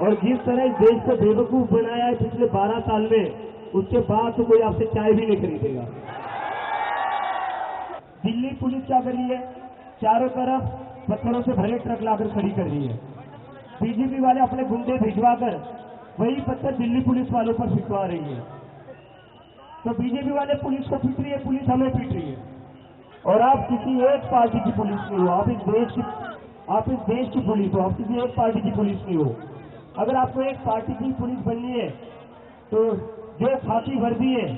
और जिस तरह इस देश को बेवकूफ बनाया है पिछले 12 साल में, उसके बाद तो कोई आपसे चाय भी नहीं खरीदेगा। दिल्ली पुलिस क्या कर रही है? चारों तरफ पत्थरों से भरे ट्रक लाकर खड़ी कर रही है। बीजेपी वाले अपने गुंडे भिजवाकर वही पत्थर दिल्ली पुलिस वालों पर फिटवा रही है। तो बीजेपी वाले पुलिस को पीट रही है, पुलिस हमें पीट रही है। और आप किसी एक पार्टी की पुलिस नहीं हो, आप इस देश की पुलिस हो, आप किसी एक पार्टी की पुलिस नहीं हो। अगर आपको एक पार्टी की पुलिस बननी है तो जो खाकी वर्दी है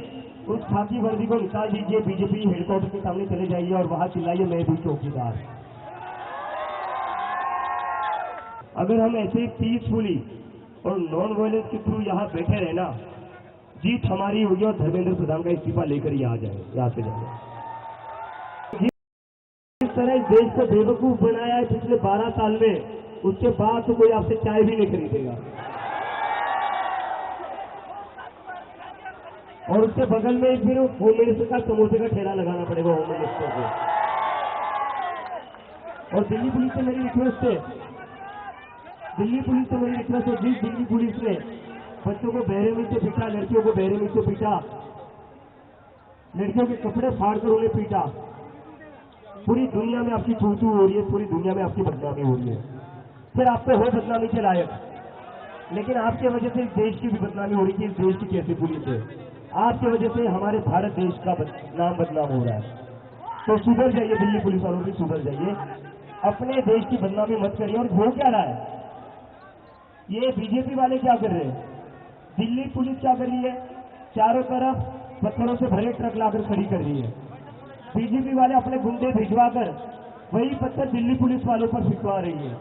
उस खाकी वर्दी को निकाल दीजिए, बीजेपी हेडक्वार्टर के सामने चले जाइए और वहां चिल्लाइए मैं भी चौकीदार। अगर हम ऐसे पीसफुली और नॉन वायलेंस के थ्रू यहाँ बैठे रहना, जीत हमारी होगी और धर्मेंद्र प्रधान का इस्तीफा लेकर ही आ जाए, यहाँ से जाए। जिस तरह इस देश को बेवकूफ बनाया है पिछले 12 साल में, उसके बाद तो कोई आपसे चाय भी नहीं खरीदेगा। और उसके बगल में फिर होम मिनिस्टर का समोसे का ठेला लगाना पड़ेगा होम मिनिस्टर को। और दिल्ली पुलिस से मेरी रिक्वेस्ट है, जिस दिल्ली पुलिस ने बच्चों को बेरहमी से पीटा, लड़कियों को बेरहमी से पीटा, लड़कियों के कपड़े फाड़कर उन्हें पीटा, पूरी दुनिया में आपकी तू हो रही है, पूरी दुनिया में आपकी बदनामी हो रही है। फिर आप तो हो बदनामी के लायक, लेकिन आपके वजह से इस देश की भी बदनामी हो रही है। इस देश की कैसी पुलिस है? आपके वजह से हमारे भारत देश का नाम बदनाम हो रहा है। तो सुधर जाइए, दिल्ली पुलिस वालों भी सुधर जाइए, अपने देश की बदनामी मत करिए। और हो क्या रहा है? ये बीजेपी वाले क्या कर रहे हैं? दिल्ली पुलिस क्या कर रही है? चारों तरफ पत्थरों से भरे ट्रक लाकर खड़ी कर रही है। बीजेपी वाले अपने गुंडे भिजवाकर वही पत्थर दिल्ली पुलिस वालों पर फिटवा रही है।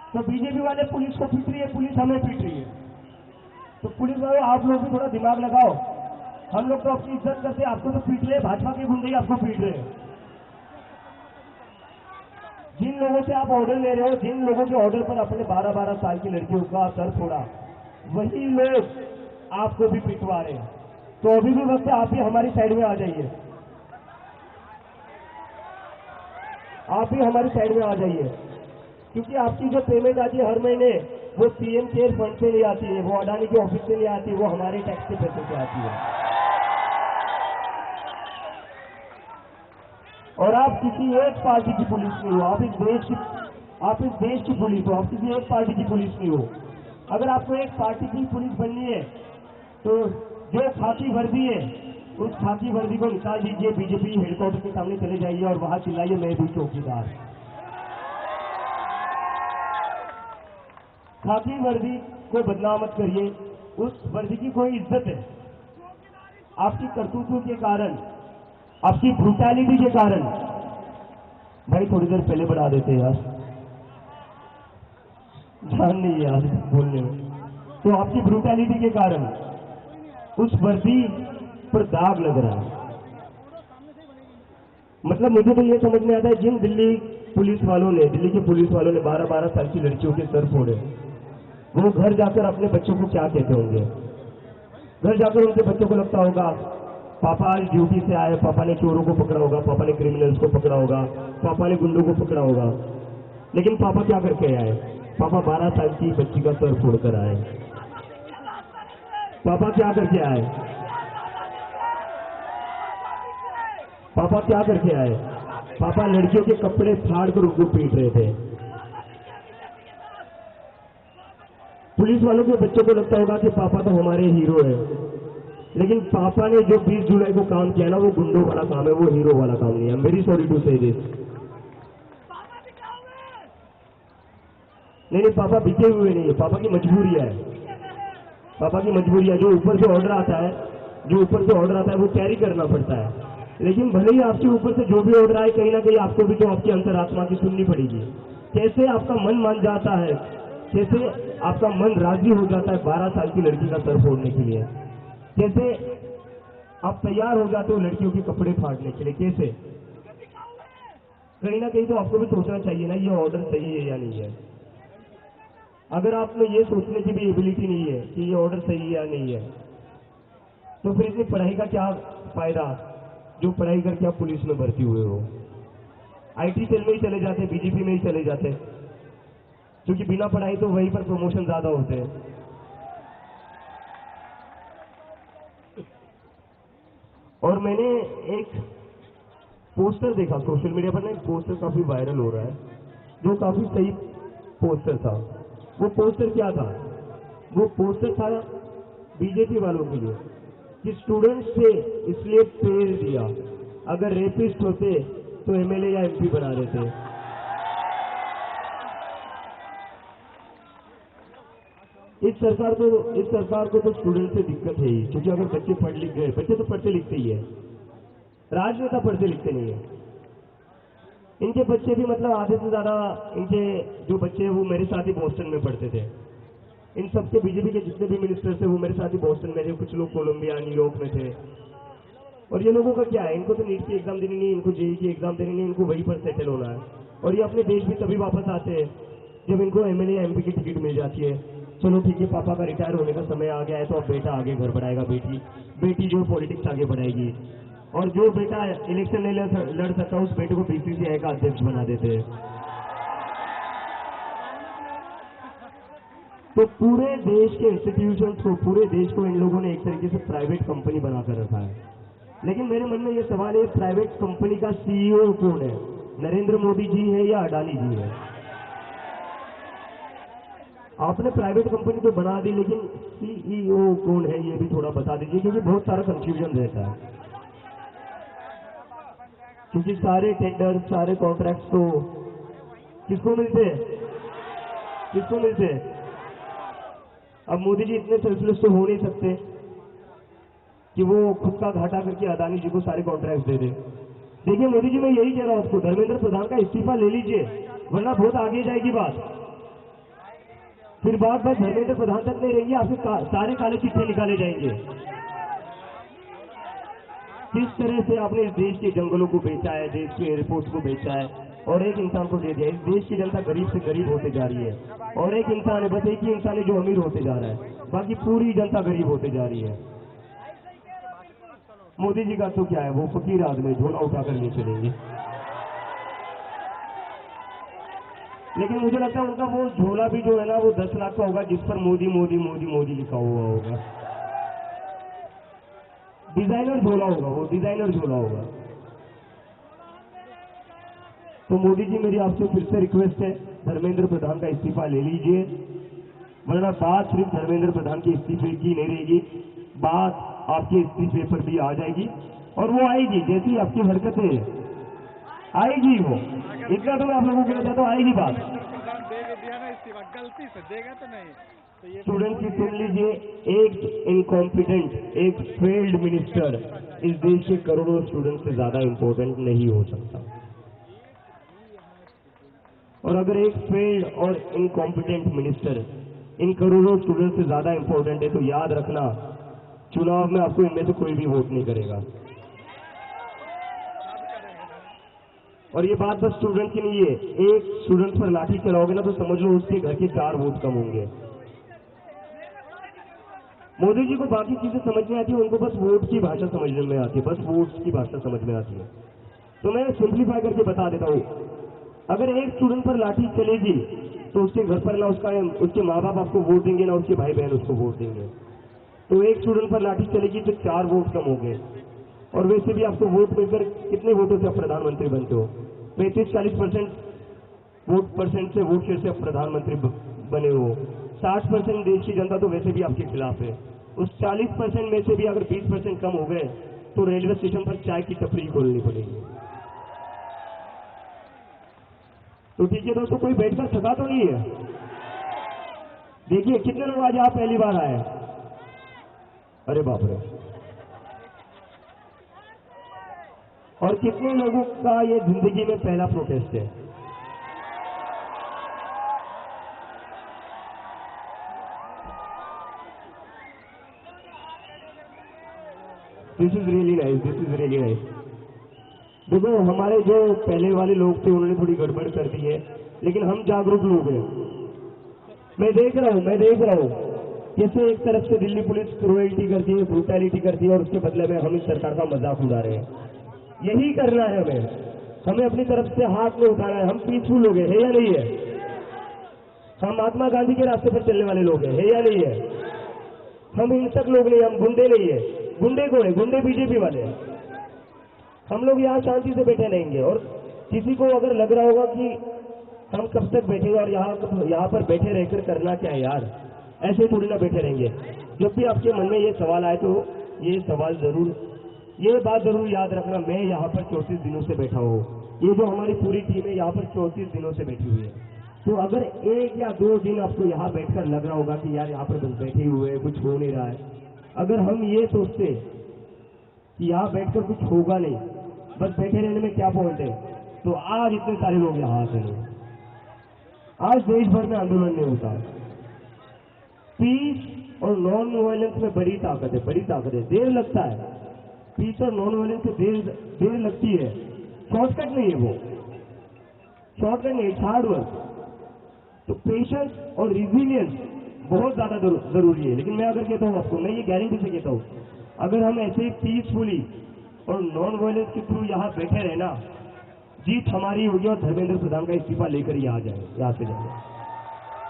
तो बीजेपी वाले पुलिस को पीट रही है, पुलिस हमें पीट रही है। तो पुलिस वालों आप लोग भी थोड़ा दिमाग लगाओ। हम लोग तो अपनी इज्जत करते हैं, आपको तो पीट रहे, भाजपा के गुंडे ही आपको पीट रहे हैं। जिन लोगों से आप ऑर्डर ले रहे हो, जिन लोगों के ऑर्डर पर अपने 12-12 साल की लड़कियों का सर फोड़ा, वही लोग आपको भी पिटवा रहे हैं। तो अभी भी वक्त है, आप भी हमारी साइड में आ जाइए, आप भी हमारी साइड में आ जाइए। क्योंकि आपकी जो पेमेंट आती है हर महीने, वो पीएम केयर फंड से नहीं आती है, वो अडानी के ऑफिस से नहीं आती, वो हमारे टैक्स के पैसे से आती है। और आप किसी एक पार्टी की पुलिस नहीं हो, आप इस देश की पुलिस हो, आप किसी एक पार्टी की पुलिस नहीं हो। अगर आपको एक पार्टी की पुलिस बननी है तो जो खाकी वर्दी है उस खाकी वर्दी को निकाल दीजिए, बीजेपी हेडक्वार्टर के सामने चले जाइए और वहां चिल्लाइए मैं भी चौकीदार। खाकी वर्दी को बदनाम मत करिए, उस वर्दी की कोई इज्जत है। आपकी करतूतों के कारण, आपकी ब्रूटैलिटी के कारण, भाई थोड़ी देर पहले बढ़ा देते यार, ध्यान नहीं यार बोलने में। तो आपकी ब्रूटैलिटी के कारण उस वर्दी पर दाग लग रहा है। मतलब मुझे तो ये समझ में आता है, जिन दिल्ली के पुलिस वालों ने 12-12 साल की लड़कियों के सर फोड़े, वो घर जाकर अपने बच्चों को क्या कहते होंगे? घर जाकर उनके बच्चों को लगता होगा पापा आज ड्यूटी से आए, पापा ने चोरों को पकड़ा होगा, पापा ने क्रिमिनल्स को पकड़ा होगा, पापा ने गुंडों को पकड़ा होगा। लेकिन पापा क्या करके आए? पापा 12 साल की बच्ची का सर फोड़कर आए। पापा क्या करके आए? पापा क्या करके आए? पापा लड़कियों के कपड़े फाड़कर उनको पीट रहे थे। पुलिस वालों के बच्चों को लगता होगा कि पापा तो हमारे हीरो है, लेकिन पापा ने जो 20 जुलाई को काम किया ना, वो गुंडों वाला काम है, वो हीरो वाला काम नहीं है। I am very sorry to say this. नहीं, पापा बिके हुए नहीं है, पापा की मजबूरी है, पापा की मजबूरी है। जो ऊपर से ऑर्डर आता है वो कैरी करना पड़ता है। लेकिन भले ही आपके ऊपर से जो भी ऑर्डर आए, कहीं ना कहीं आपको भी तो आपकी अंतरात्मा की सुननी पड़ेगी। कैसे आपका मन मान जाता है, कैसे आपका मन राजी हो जाता है 12 साल की लड़की का सर फोड़ने के लिए, कैसे आप तैयार हो जाते हो लड़कियों के कपड़े फाड़ने के लिए, कैसे? कहीं ना कहीं तो आपको भी सोचना चाहिए ना, ये ऑर्डर सही है या नहीं है। अगर आप में ये सोचने की भी एबिलिटी नहीं है कि ये ऑर्डर सही है या नहीं है, तो फिर इतनी पढ़ाई का क्या फायदा, जो पढ़ाई करके आप पुलिस में भर्ती हुए हो? आईटी सेल में ही चले जाते, बीजेपी में ही चले जाते। क्योंकि बिना पढ़ाई तो वहीं पर प्रमोशन ज्यादा होते हैं। और मैंने एक पोस्टर देखा सोशल मीडिया पर ना, एक पोस्टर काफी वायरल हो रहा है, जो काफी सही पोस्टर था। वो पोस्टर क्या था? वो पोस्टर था बीजेपी वालों के लिए कि स्टूडेंट्स से इसलिए पेड़ दिया, अगर रेपिस्ट होते तो एमएलए या एमपी बना देते। इस सरकार को तो स्टूडेंट से दिक्कत है ही, क्योंकि अगर बच्चे पढ़ लिख गए, बच्चे तो पढ़ते लिखते ही है, राजनेता पढ़ते लिखते नहीं है। इनके बच्चे भी मतलब आधे से ज्यादा इनके जो बच्चे हैं वो मेरे साथ ही बोस्टन में पढ़ते थे। इन सबके बीजेपी के जितने भी मिनिस्टर थे वो मेरे साथ ही बोस्टन में थे, कुछ लोग कोलंबिया न्यूयॉर्क में थे। और ये लोगों का क्या है, इनको तो नीट की एग्जाम देनी नहीं, इनको जेई की एग्जाम देनी नहीं, इनको वहीं पर सेटल होना है। और ये अपने देश भी तभी वापस आते हैं जब इनको एमएलए या एमपी की टिकट मिल जाती है। चलो ठीक है, पापा का रिटायर होने का समय आ गया है, तो अब बेटा आगे घर बढ़ाएगा, बेटी जो पॉलिटिक्स आगे बढ़ाएगी। और जो बेटा इलेक्शन नहीं लड़ सकता उस बेटे को बीसीसीआई का अध्यक्ष बना देते हैं। तो पूरे देश के इंस्टीट्यूशंस को, पूरे देश को इन लोगों ने एक तरीके से प्राइवेट कंपनी बनाकर रखा है। लेकिन मेरे मन में ये सवाल है, प्राइवेट कंपनी का सीईओ कौन है? नरेंद्र मोदी जी है या अडानी जी है? आपने प्राइवेट कंपनी तो बना दी, लेकिन सीईओ कौन है ये भी थोड़ा बता दीजिए, क्योंकि बहुत सारा कंफ्यूजन रहता है। क्योंकि सारे टेंडर, सारे कॉन्ट्रैक्ट तो किसको मिलते हैं? किसको मिलते हैं? अब मोदी जी इतने सेल्फलेस तो हो नहीं सकते कि वो खुद का घाटा करके अदानी जी को सारे कॉन्ट्रैक्ट दे दे। देखिए मोदी जी, मैं यही कह रहा हूं आपको, धर्मेंद्र प्रधान का इस्तीफा ले लीजिए, वरना बहुत आगे जाएगी बात। फिर बात बस धर्मेंद्र प्रधान तक नहीं रहेगी, आपके सारे काले चिट्ठे निकाले जाएंगे। किस तरह से आपने इस देश के जंगलों को बेचा है, देश के एयरपोर्ट को बेचा है और एक इंसान को दे दिया। इस देश की जनता गरीब से गरीब होते जा रही है, और एक इंसान है, बस एक ही इंसान है जो अमीर होते जा रहा है, बाकी पूरी जनता गरीब होते जा रही है। मोदी जी का तो क्या है, वो फकीर आदमी, झोला उठाकर नहीं चलेंगे। लेकिन मुझे लगता है उनका वो झोला भी जो है ना, वो 10 लाख का होगा, जिस पर मोदी मोदी मोदी मोदी लिखा हुआ होगा। डिजाइनर झोला होगा, वो डिजाइनर झोला होगा। तो मोदी जी, मेरी आपसे फिर से रिक्वेस्ट है, धर्मेंद्र प्रधान का इस्तीफा ले लीजिए, वरना बात सिर्फ धर्मेंद्र प्रधान के इस्तीफे की नहीं रहेगी, बात आपके इस्तीफे पर भी आ जाएगी। और वो आएगी, जैसी आपकी हरकतें आएगी, वो इतना तो मैं आप लोगों को कहता तो आएगी बात। गलती से देगा तो नहीं। स्टूडेंट की सुन लीजिए, एक इनकॉम्पिटेंट, एक फेल्ड मिनिस्टर इस देश के करोड़ों स्टूडेंट से ज्यादा इंपॉर्टेंट नहीं हो सकता। और अगर एक फेल्ड और इनकॉम्पिटेंट मिनिस्टर इन करोड़ों स्टूडेंट से ज्यादा इंपॉर्टेंट है, तो याद रखना, चुनाव में आपको इनमें से कोई भी वोट नहीं करेगा। और ये बात बस स्टूडेंट की नहीं है, एक स्टूडेंट पर लाठी चलाओगे ना तो समझ लो उसके घर के 4 वोट कम होंगे। मोदी जी को बाकी चीजें समझ में आती है, उनको बस वोट की भाषा समझने में आती है, बस वोट्स की भाषा समझ में आती है। तो मैं सिंप्लीफाई करके बता देता हूं, अगर एक स्टूडेंट पर लाठी चलेगी तो उसके घर पर ना उसके माँ बाप आपको वोट देंगे, ना उसके भाई बहन उसको वोट देंगे। तो एक स्टूडेंट पर लाठी चलेगी तो 4 वोट कम हो गए। और वैसे भी आपको वोट मिलकर कितने वोटों से आप प्रधानमंत्री बनते हो? 35-40% वोट से वोट शेयर से आप प्रधानमंत्री बने हो। 60% देश की जनता तो वैसे भी आपके खिलाफ है। उस 40% में से भी अगर 20% कम हो गए तो रेलवे स्टेशन पर चाय की टपरी खोलनी पड़ेगी। तो ठीक है दोस्तों, कोई बैठकर थका तो नहीं है? देखिए कितने लोग आज आप पहली बार आए? अरे बाप रे! और कितने लोगों का ये जिंदगी में पहला प्रोटेस्ट है? This is really nice, this is really nice. देखो, हमारे जो पहले वाले लोग थे उन्होंने थोड़ी गड़बड़ कर दी है, लेकिन हम जागरूक लोग हैं। मैं देख रहा हूं कैसे एक तरफ से दिल्ली पुलिस क्रूएल्टी करती है, ब्रूटैलिटी करती है, और उसके बदले में हम इस सरकार का मजाक उड़ा रहे हैं। यही करना है हमें अपनी तरफ से हाथ में उठाना है। हम पीसफुल हो गए हैं या नहीं है? हम महात्मा गांधी के रास्ते पर चलने वाले लोग हैं, है या नहीं है? हम हिंसक लोग नहीं, हम गुंडे नहीं है। गुंडे कौन है? गुंडे बीजेपी वाले हैं। हम लोग यहाँ शांति से बैठे रहेंगे, और किसी को अगर लग रहा होगा कि हम कब तक बैठेंगे और यहाँ पर बैठे रहकर करना क्या है यार, ऐसे थोड़ी ना बैठे रहेंगे। जब भी आपके मन में ये सवाल आए तो ये बात जरूर याद रखना, मैं यहाँ पर 34 दिनों से बैठा हूँ। ये जो हमारी पूरी टीम है यहाँ पर 34 दिनों से बैठी हुई है। तो अगर 1 या 2 दिन आपको यहाँ बैठकर लग रहा होगा कि यार यहाँ पर बस बैठे हुए हैं, कुछ हो नहीं रहा है, अगर हम ये सोचते कि यहाँ बैठकर कुछ होगा नहीं, बस बैठे रहने में क्या पॉइंट है, तो आज इतने सारे लोग यहाँ आते हैं। आज देश भर में आंदोलन नहीं होता। पीस और नॉन वायलेंस में बड़ी ताकत है। देर लगता है, पीस और नॉन वायलेंस में देर लगती है। शॉर्टकट नहीं है वो, शॉर्टकट नहीं, हार्ड वर्क। तो पेशेंस और रिजिलियंस बहुत ज्यादा जरूरी है। लेकिन मैं अगर कहता हूँ आपको, मैं ये गारंटी से कहता हूँ, अगर हम ऐसे ही पीसफुली और नॉन वायलेंस के थ्रू यहाँ बैठे रहना, जीत हमारी होगी और धर्मेंद्र प्रधान का इस्तीफा लेकर यहाँ से जाएंगे।